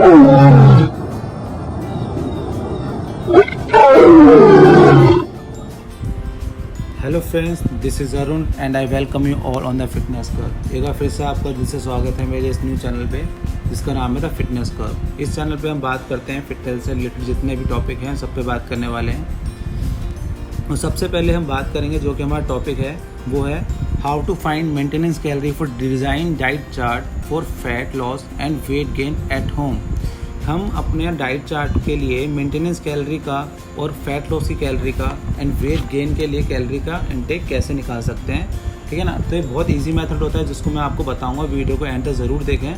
Hello friends, this is Arun and I welcome you all on the fitness curve. एक बार फिर से आपका दिल से स्वागत है मेरे इस न्यू चैनल पे जिसका नाम है द फिटनेस कर्व। इस चैनल पे हम बात करते हैं फिटनेस से रिलेटेड जितने भी टॉपिक हैं सब पे बात करने वाले हैं। और सबसे पहले हम बात करेंगे जो कि हमारा टॉपिक है वो है how to find maintenance calorie for design diet chart for fat loss and weight gain at home. हम अपने डाइट चार्ट के लिए मेंटेनेंस कैलोरी का और फैट लॉस की कैलोरी का एंड वेट गेन के लिए कैलोरी का इनटेक कैसे निकाल सकते हैं, ठीक है ना। तो ये बहुत इजी मेथड होता है जिसको मैं आपको बताऊंगा, वीडियो को एंड तक ज़रूर देखें।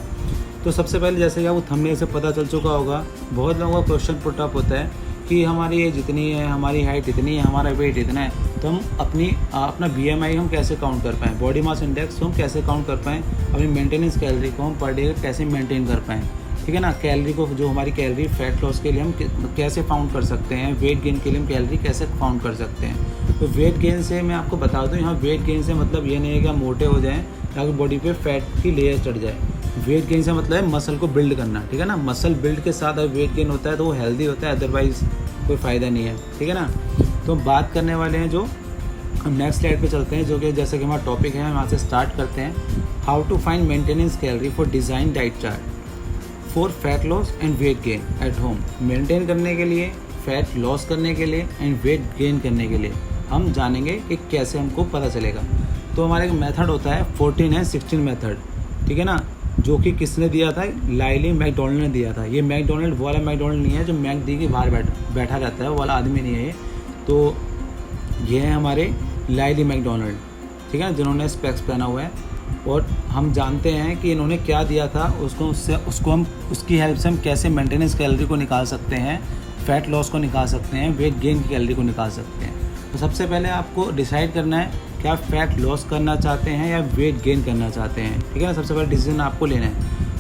तो सबसे पहले जैसे कि आपको थंबनेल से पता चल चुका होगा, बहुत लोगों का क्वेश्चन पुट अप होता है कि हमारी एज इतनी है, हमारी हाइट इतनी है, हमारा वेट इतना है, तो हम अपना BMI हम कैसे काउंट कर पाएँ, बॉडी मास इंडेक्स को हम कैसे काउंट कर पाएँ, अपनी मेंटेनेंस कैलोरी को हम पर डे कैसे मेंटेन कर पाएँ, ठीक है ना। कैलोरी को जो हमारी कैलोरी फैट लॉस के लिए हम कैसे फाउंड कर सकते हैं, वेट गेन के लिए हम कैलोरी कैसे फाउंड कर सकते हैं। तो वेट गेन से मैं आपको बता दूं, यहाँ वेट गेन से मतलब ये नहीं है कि हम मोटे हो जाएं ताकि बॉडी पे फैट की लेयर चढ़ जाए। वेट गेन से मतलब है मसल को बिल्ड करना, ठीक है ना। मसल बिल्ड के साथ अगर वेट गेन होता है तो वो हेल्दी होता है, अदरवाइज कोई फ़ायदा नहीं है, ठीक है ना। तो हम बात करने वाले हैं जो हम नेक्स्ट स्लाइड पे चलते हैं, जो कि जैसे कि हमारा टॉपिक है, हम यहाँ से स्टार्ट करते हैं। How to find maintenance calorie for design diet chart for fat loss and weight gain at home. Maintain करने के लिए, फैट लॉस करने के लिए एंड वेट गेन करने के लिए हम जानेंगे कि कैसे हमको पता चलेगा। तो हमारा एक मेथड होता है 14 है 16 मेथड, ठीक है ना, जो कि किसने दिया था, लाइली मैकडोनल्ड ने दिया था। ये मैकडोनल्ड वाला मैकडोनल्ड नहीं है जो मैकडी के बाहर बैठा रहता है, वो वाला आदमी नहीं है ये। तो ये है हमारे लाइली मैकडोनल्ड, ठीक है, जिन्होंने स्पेक्स पहना हुआ है। और हम जानते हैं कि इन्होंने क्या दिया था, उसको हम उसकी हेल्प से हम कैसे मेंटेनेंस कैलोरी को निकाल सकते हैं, फैट लॉस को निकाल सकते हैं, वेट गेन की कैलोरी को निकाल सकते हैं। तो सबसे पहले आपको डिसाइड करना है कि आप फैट लॉस करना चाहते हैं या वेट गेन करना चाहते हैं, ठीक है ना। सबसे पहले डिसीजन आपको लेना है।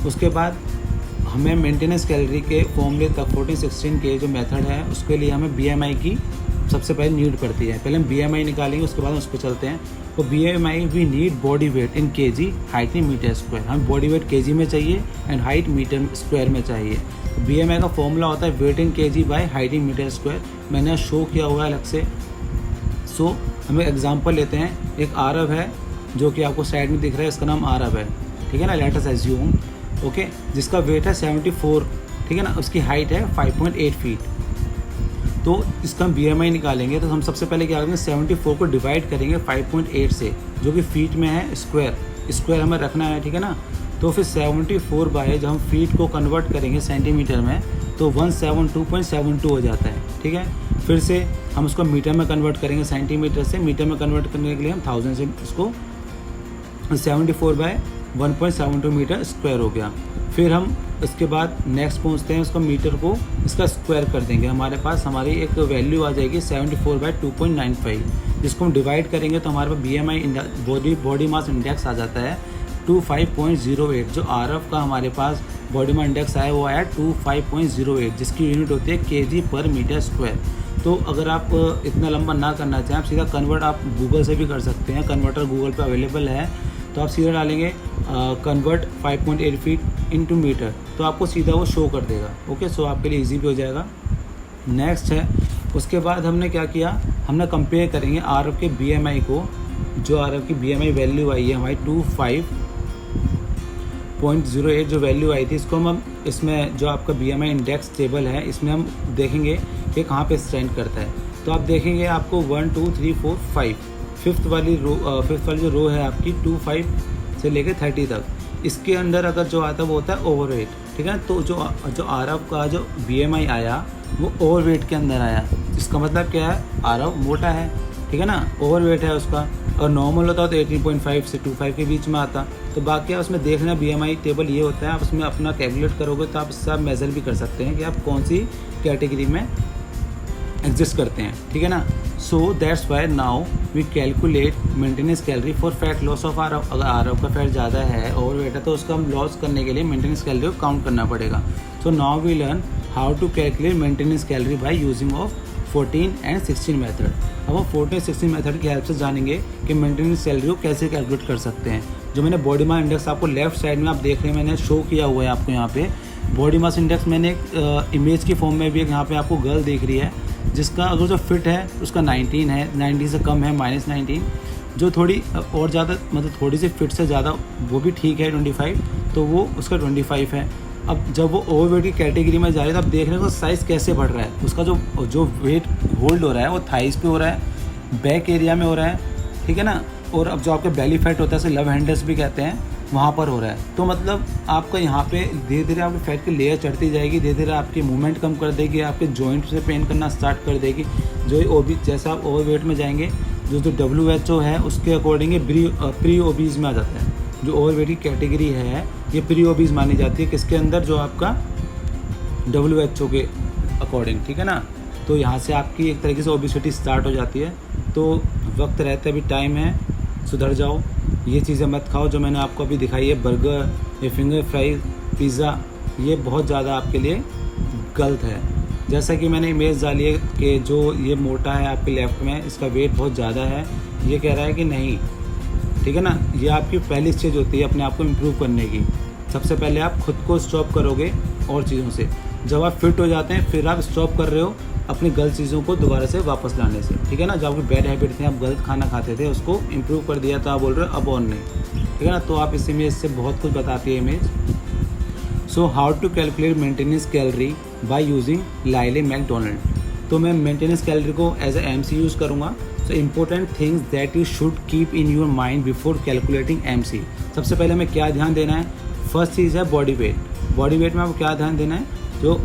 उसके बाद हमें मेंटेनेंस कैलोरी के फॉर्मूले तक 14-16 के जो मेथड है उसके लिए हमें BMI की सबसे पहले नीड पड़ती है। पहले हम BMI निकालेंगे, उसके बाद उस पर चलते हैं। तो BMI we need body weight in kg, height in metre square. हमें बॉडी वेट kg में चाहिए एंड हाइट मीटर स्क्वायर में चाहिए। तो BMI का फॉर्मूला होता है weight in kg by height in metre square. मैंने शो किया हुआ है अलग से। सो हम एक एग्जांपल लेते हैं। एक आरव है जो कि आपको साइड में दिख रहा है, इसका नाम आरव है, ठीक है ना, लेट अस अज्यूम, ओके, जिसका वेट है 74, ठीक है ना, उसकी हाइट है 5.8 फीट। तो इसका हम BMI निकालेंगे तो हम सबसे पहले क्या करेंगे, 74 को डिवाइड करेंगे 5.8 से, जो कि फीट में है, स्क्वायर हमें रखना है, ठीक है ना। तो फिर 74 बाय जब हम फीट को कन्वर्ट करेंगे सेंटीमीटर में तो 172.72 हो जाता है, ठीक है। फिर से हम उसको मीटर में कन्वर्ट करेंगे, सेंटीमीटर से मीटर में कन्वर्ट करने के लिए हम 1000 से इसको 74 बाय 1.72 मीटर स्क्वायर हो गया। फिर हम इसके बाद नेक्स्ट पहुंचते हैं, उसको मीटर को इसका स्क्वायर कर देंगे, हमारे पास हमारी एक वैल्यू आ जाएगी 74 बाय 2.95, जिसको हम डिवाइड करेंगे तो हमारे पास BMI बॉडी मास इंडेक्स आ जाता है 25.08। जो आरएफ का हमारे पास बॉडी मास इंडेक्स आया वो आया 25.08, जिसकी यूनिट होती है kg पर मीटर स्क्वायर। तो अगर आप इतना लंबा ना करना चाहें, आप सीधा कन्वर्ट आप गूगल से भी कर सकते हैं, कन्वर्टर गूगल पे अवेलेबल है। तो आप सीधा डालेंगे कन्वर्ट 5.8 फीट इनटू मीटर, तो आपको सीधा वो शो कर देगा, ओके। सो आपके लिए इजी भी हो जाएगा। नेक्स्ट है, उसके बाद हमने क्या किया, हमने कंपेयर करेंगे आरएफ के BMI को। जो आरएफ की BMI वैल्यू आई है हमारी 25.08 जो वैल्यू आई थी, इसको हम इसमें जो आपका BMI इंडेक्स टेबल है इसमें हम देखेंगे कि कहाँ पे स्टैंड करता है। तो आप देखेंगे आपको 1 2 3 4 5 फिफ्थ वाली जो रो है आपकी 25 से लेकर 30 तक, इसके अंदर अगर जो आता है वो होता है ओवरवेट, ठीक है। तो जो आरव का जो BMI आया वो ओवरवेट के अंदर आया। इसका मतलब क्या है, आरव मोटा है, ठीक है ना, ओवरवेट है उसका। और नॉर्मल होता तो 18.5 से 25 के बीच में आता। तो बाकी आप उसमें देखना BMI टेबल ये होता है, आप उसमें अपना कैलकुलेट करोगे तो आप इससे आप मेज़र भी कर सकते हैं कि आप कौन सी कैटेगरी में एग्जिस्ट करते हैं, ठीक है ना। So that's why now we calculate maintenance calorie for fat loss of Aarav. अगर आरव का फैट ज़्यादा है, ओवरवेट है, तो उसका हम लॉस करने के लिए मेंटेनेंस कैलोरी को काउंट करना पड़ेगा। So now we learn how to calculate maintenance calorie by using of 14 and 16 method. अब हम 14 16 मेथड की हेल्प से जानेंगे कि मेंटेनेंस कैलोरी को कैसे कैलकुलेट कर सकते हैं। जो मैंने बॉडी मास इंडेक्स आपको लेफ्ट साइड में आप देख रहे हैं, मैंने शो किया हुआ है आपको यहाँ पे, बॉडी मास इंडेक्स मैंने एक इमेज की फॉर्म में भी एक यहाँ पे आपको गर्ल दिख रही है, जिसका अगर जो फिट है उसका 19 है, 90 से कम है -19, जो थोड़ी और ज़्यादा मतलब थोड़ी सी फिट से ज़्यादा वो भी ठीक है 25, तो वो उसका 25 है। अब जब वो ओवरवेट की कैटेगरी में जा रही है तो आप देख रहे हो साइज़ कैसे बढ़ रहा है, उसका जो वेट होल्ड हो रहा है वो थाइस पे हो रहा है, बैक एरिया में हो रहा है, ठीक है ना, और अब जो आपके बेली फैट होता है, इसे लव हैंडल्स भी कहते हैं, वहाँ पर हो रहा है। तो मतलब आपका यहाँ पे धीरे धीरे आपकी फैट की लेयर चढ़ती जाएगी, धीरे धीरे आपकी मूवमेंट कम कर देगी, आपके जॉइंट से पेन करना स्टार्ट कर देगी। जो जैसा आप ओवरवेट में जाएंगे, जो WHO है उसके अकॉर्डिंग प्री ओबीज में आ जाता है। जो ओवरवेट की कैटेगरी है ये प्री ओबीज मानी जाती है, किसके अंदर, जो आपका WHO के अकॉर्डिंग, ठीक है ना। तो यहाँ से आपकी एक तरीके से ओबिसिटी स्टार्ट हो जाती है। तो वक्त रहते अभी टाइम है, सुधर जाओ, ये चीज़ें मत खाओ जो मैंने आपको अभी दिखाई है, बर्गर, ये फिंगर फ्राइज, पिज़्ज़ा, ये बहुत ज़्यादा आपके लिए गलत है। जैसा कि मैंने इमेज डाली है कि जो ये मोटा है आपके लेफ्ट में, इसका वेट बहुत ज़्यादा है, ये कह रहा है कि नहीं, ठीक है ना। ये आपकी पहली स्टेज होती है अपने आप को इम्प्रूव करने की। सबसे पहले आप खुद को स्टॉप करोगे और चीज़ों से, जब आप फिट हो जाते हैं फिर आप स्टॉप कर रहे हो अपनी गलत चीज़ों को दोबारा से वापस लाने से, ठीक है ना। जो आपकी बैड हैबिट थी, आप गलत खाना खाते थे, उसको इम्प्रूव कर दिया तो आप बोल रहे हो अब और नहीं, ठीक है ना। तो आप इस इमेज से बहुत कुछ बताती है image. So how to calculate maintenance calorie by using Lyle McDonald. तो मैं मेंटेनेंस कैलोरी को एज ए MC यूज़ करूँगा। So important things that you should keep in your mind before calculating MC। सबसे पहले हमें क्या ध्यान देना है, फर्स्ट चीज़ है बॉडी वेट। बॉडी वेट में आपको क्या ध्यान देना है, जो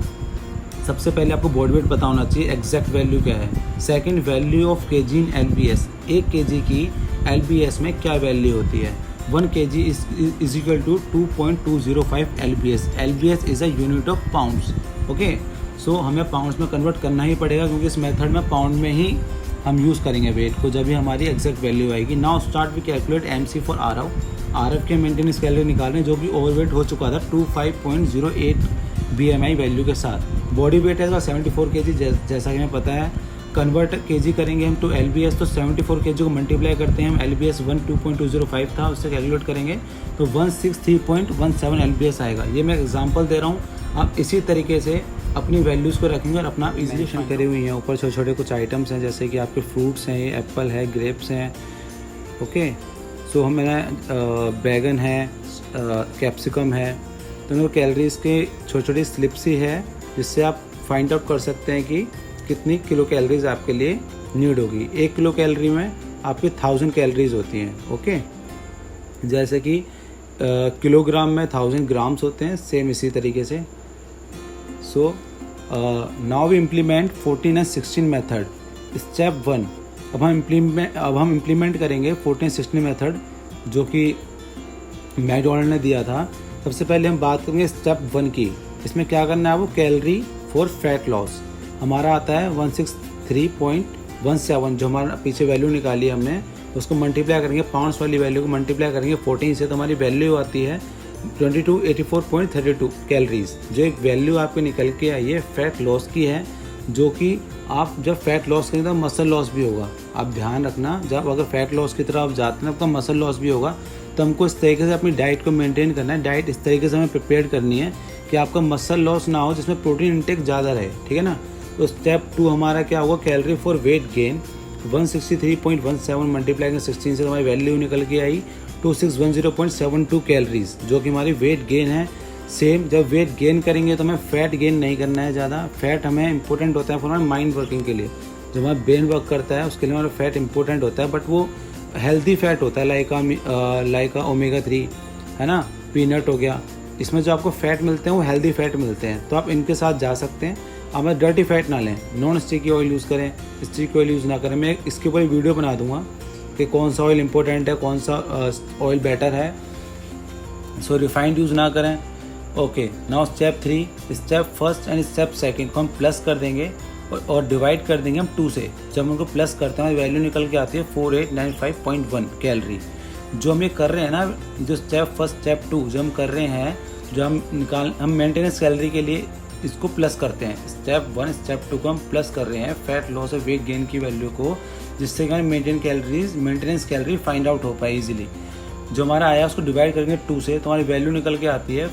सबसे पहले आपको बॉडी वेट पता होना चाहिए, एग्जैक्ट वैल्यू क्या है। Second, value of kg in LBS, 1 kg की LBS में क्या वैल्यू होती है। 1 kg is equal to 2.205 LBS। LBS is a unit of pounds, okay. So हमें पाउंड्स में कन्वर्ट करना ही पड़ेगा, क्योंकि इस मेथड में पाउंड में ही हम यूज़ करेंगे वेट को, जब भी हमारी एग्जैक्ट वैल्यू आएगी। Now start we calculate MC for RF के मेंटेनेंस कैलोरी निकाल रहे हैं, जो कि ओवरवेट हो चुका था 25.08 BMI वैल्यू के साथ। बॉडी वेट है 74 kg, जैसा कि हमें पता है। कन्वर्ट kg करेंगे हम टू LBS, तो 74 kg को मल्टीप्लाई करते हैं हम, LBS 2.5 था, उससे कैलकुलेट करेंगे तो 163.17 LBS आएगा। ये मैं एग्जांपल दे रहा हूँ, आप इसी तरीके से अपनी वैल्यूज़ को रखेंगे और अपना इजीली फाइंड करी हुई हैं। ऊपर छोटे छोटे कुछ आइटम्स हैं, जैसे कि आपके फ्रूट्स हैं, ये एप्पल है, ग्रेप्स हैं, ओके। सो हमें बैगन है, कैप्सिकम है, तो मेरे कैलोरीज़ के छोटी छोटी स्लिप्स ही है, जिससे आप फाइंड आउट कर सकते हैं कि कितनी किलो कैलोरीज आपके लिए नीड होगी। 1 किलो कैलोरी में आपकी 1000 कैलोरीज होती हैं, ओके। जैसे कि किलोग्राम में 1000 ग्राम्स होते हैं, सेम इसी तरीके से। So now we implement 14 and 16 method. Step 1, अब हम इम्प्लीमेंट करेंगे 14 16 मेथड, जो कि मैकडोनल्ड ने दिया था। सबसे पहले हम बात करेंगे स्टेप 1 की। इसमें क्या करना है, वो कैलोरी फॉर फैट लॉस हमारा आता है 163.17, जो हमारा पीछे वैल्यू निकाली हमने, उसको मल्टीप्लाई करेंगे, पाउंड्स वाली वैल्यू को मल्टीप्लाई करेंगे 14 से, तो हमारी वैल्यू आती है 2284.32 कैलोरीज। जो एक वैल्यू आपकी निकल के आई है फैट लॉस की है, जो कि आप जब फैट लॉस करेंगे तो मसल लॉस भी होगा। आप ध्यान रखना, जब अगर फैट लॉस की तरफ आप जाते हैं तो मसल लॉस भी होगा। तो हमको इस तरीके से अपनी डाइट को मेंटेन करना है। डाइट इस तरीके से हमें प्रिपेयर करनी है कि आपका मसल लॉस ना हो, जिसमें प्रोटीन इंटेक ज़्यादा रहे, ठीक है ना। तो स्टेप 2 हमारा क्या होगा, calorie for weight gain 163.17 multiply करें 16 से, हमारी वैल्यू निकल के आई 2610.72 कैलोरीज, जो कि हमारी वेट गेन है। सेम जब वेट गेन करेंगे तो हमें फैट गेन नहीं करना है ज़्यादा। फैट हमें इंपॉर्टेंट होता है फॉर हमारे माइंड वर्किंग के लिए, जब हमारा ब्रेन वर्क करता है उसके लिए हमारा फैट इंपॉर्टेंट होता है, बट वो हेल्दी फैट होता है, लाइक ओमेगा 3 है ना, पीनट हो गया, इसमें जो आपको फैट मिलते हैं वो हेल्दी फैट मिलते हैं, तो आप इनके साथ जा सकते हैं। आप डर्टी फैट ना लें, नॉन स्टिकी ऑयल यूज़ करें, स्टिक ऑयल यूज़ ना करें। मैं इसके ऊपर वीडियो बना दूंगा कि कौन सा ऑयल इंपॉर्टेंट है, कौन सा ऑयल बेटर है। सो रिफाइंड यूज़ ना करें, okay. Now step 3, step first and step second को हम प्लस कर देंगे और डिवाइड कर देंगे हम 2 से। जब हम उनको प्लस करते हैं वैल्यू निकल के आती है 4895.1 कैलोरी। जो हम ये कर रहे हैं ना, जो स्टेप फर्स्ट स्टेप 2 जो हम कर रहे हैं, जो हम मेंटेनेंस कैलोरी के लिए इसको प्लस करते हैं। स्टेप 1 स्टेप 2 को हम प्लस कर रहे हैं फैट लॉस और वेट गेन की वैल्यू को, जिससे कि मेंटेनेंस कैलोरी फाइंड आउट हो पाए इजीली। जो हमारा आया उसको डिवाइड करेंगे 2 से, तो हमारी वैल्यू निकल के आती है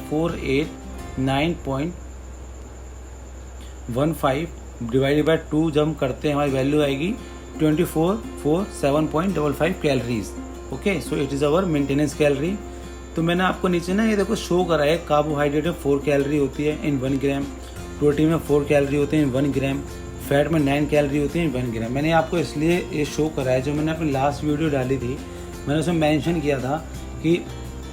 9.15 डिवाइडेड बाय 2 जब हम करते हैं हमारी वैल्यू आएगी 2447.55 calories. Okay, so it is our maintenance calorie. तो मैंने आपको नीचे ना ये देखो शो करा है, कार्बोहाइड्रेट में 4 कैलोरी होती है इन 1 ग्राम, प्रोटीन में 4 कैलोरी होती है इन 1 ग्राम, फैट में 9 कैलोरी होती है इन 1 ग्राम। मैंने आपको इसलिए ये शो करा है, जो मैंने अपनी लास्ट वीडियो डाली थी मैंने उसमें मेंशन किया था कि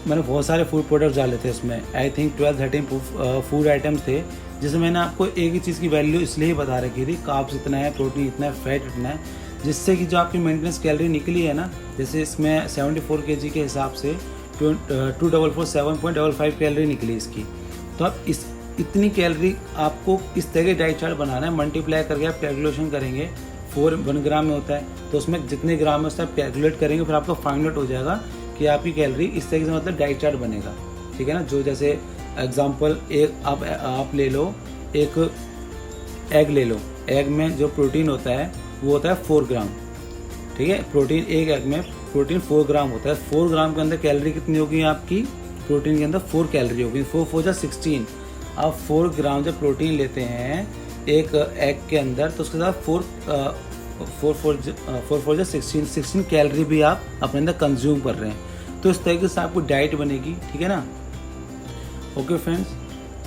मैंने बहुत सारे फूड प्रोडक्ट्स डाले थे उसमें, आई थिंक 12-13 फूड आइटम्स थे, जिसमें मैंने आपको एक ही चीज़ की वैल्यू इसलिए बता रखी थी, कार्ब्स इतना है, प्रोटीन इतना है, फैट इतना है, जिससे कि जो आपकी मेंटेनेंस कैलोरी निकली है ना, जैसे इसमें 74 kg के हिसाब से 2447.55 कैलोरी निकली इसकी। तो आप इतनी कैलोरी आपको इस तरह के डाइट चार्ट बनाना है, मल्टीप्लाई करके आप कैलकुलेशन करेंगे, 1 ग्राम में होता है तो उसमें जितने ग्राम है उससे आप कैलकुलेट करेंगे, फिर आपको फाइंड आउट हो जाएगा कि आपकी कैलोरी इस तरीके से मतलब डाइट चार्ट बनेगा। ठीक है ना, जो जैसे एग्जांपल एक आप ले लो, एक एग ले लो, एग में जो प्रोटीन होता है वो होता है 4 ग्राम। ठीक है, प्रोटीन एक एग में प्रोटीन 4 ग्राम होता है, 4 ग्राम के अंदर कैलोरी कितनी होगी आपकी, प्रोटीन के अंदर 4 कैलोरी होगी, 4 जा 16। आप 4 ग्राम जब प्रोटीन लेते हैं एक एग के अंदर तो उसके साथ 4 जा 16 कैलोरी भी आप अपने अंदर कंज्यूम कर रहे हैं। तो इस तरीके से आपको डाइट बनेगी। ठीक है ना। ओके फ्रेंड्स,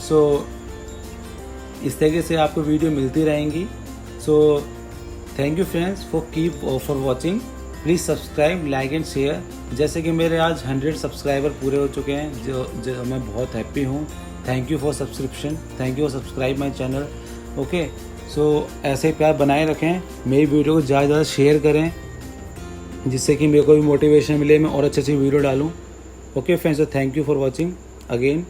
सो इस तरीके से आपको वीडियो मिलती रहेंगी। So thank you friends for watching. Please subscribe, like and share. जैसे कि मेरे आज 100 सब्सक्राइबर पूरे हो चुके हैं, जो मैं बहुत हैप्पी हूँ। Thank you for subscription, thank you for subscribe my channel. Okay, so ऐसे ही प्यार बनाए रखें, मेरी वीडियो को ज़्यादा से ज़्यादा शेयर करें, जिससे कि मेरे को भी मोटिवेशन मिले, मैं और अच्छी वीडियो डालूँ। Okay friends, so thank you for watching again.